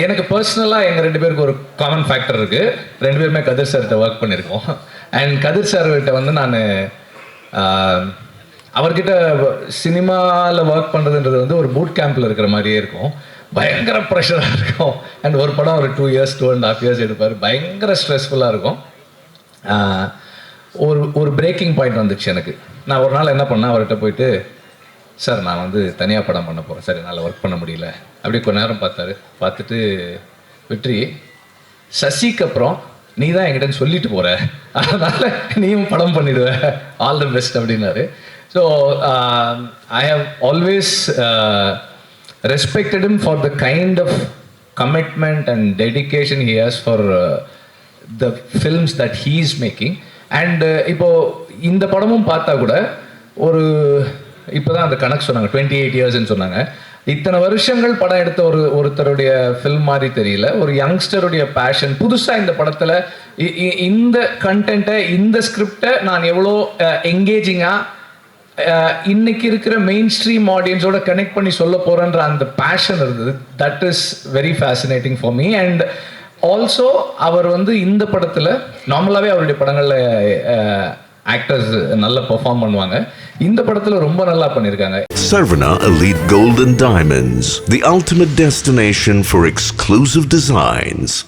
எனக்கு பர்சனலாக எங்கள் 2 பேருக்கு ஒரு காமன் ஃபேக்டர் இருக்குது. 2 பேருமே கதிர் சார்கிட்ட ஒர்க் பண்ணியிருக்கோம். அண்ட் கதிர் சார்கிட்ட வந்து நான் அவர்கிட்ட சினிமாவில் ஒர்க் பண்ணுறதுன்றது வந்து ஒரு பூட் கேம்பில் இருக்கிற மாதிரியே இருக்கும். பயங்கர ப்ரெஷராக இருக்கும். அண்ட் ஒரு படம் ஒரு 2 இயர்ஸ் 2.5 இயர்ஸ் எடுப்பார். பயங்கர ஸ்ட்ரெஸ்ஃபுல்லாக இருக்கும். ஒரு பிரேக்கிங் பாயிண்ட் வந்துச்சு எனக்கு. நான் ஒரு நாள் என்ன பண்ணேன், அவர்கிட்ட போயிட்டு, சார் நான் வந்து தனியாக படம் பண்ண போகிறேன் சார், என்னால் ஒர்க் பண்ண முடியல. அப்படி கொஞ்ச நேரம் பார்த்துட்டு வெற்றி, சசிக்கு அப்புறம் நீ தான் என்கிட்ட சொல்லிட்டு போகிற, அதனால் நீயும் படம் பண்ணிடுவ, ஆல் தி பெஸ்ட் அப்படின்னாரு. So I have always respected him for the kind of commitment and dedication he has for the films that he is making. And இப்போ இந்த படமும் பார்த்தா கூட ஒரு இப்போதான் அந்த கணக்கு சொன்னாங்க, 28 இயர்ஸ்ன்னு சொன்னாங்க. இத்தனை வருஷங்கள் படம் எடுத்த ஒருத்தருடைய ஃபில்ம் மாதிரி தெரியல. ஒரு யங்ஸ்டருடைய பேஷன். புதுசாக இந்த படத்தில் இந்த கண்டென்ட்டை, இந்த ஸ்கிரிப்டை நான் எவ்வளோ என்கேஜிங்காக இன்னைக்கு இருக்கிற மெயின் ஸ்ட்ரீம் ஆடியன்ஸோட கனெக்ட் பண்ணி சொல்ல போறேன்ற அந்த பேஷன் இருந்தது. That is very fascinating for me. And also அவர் வந்து இந்த படத்தில் நார்மலாகவே அவருடைய படங்களில் ஆக்டர்ஸ் நல்லா பெர்ஃபார்ம் பண்ணுவாங்க. இந்த படத்தில் ரொம்ப நல்லா பண்ணியிருக்காங்க. Sarvana Elite Gold and Diamonds, the ultimate destination for exclusive designs.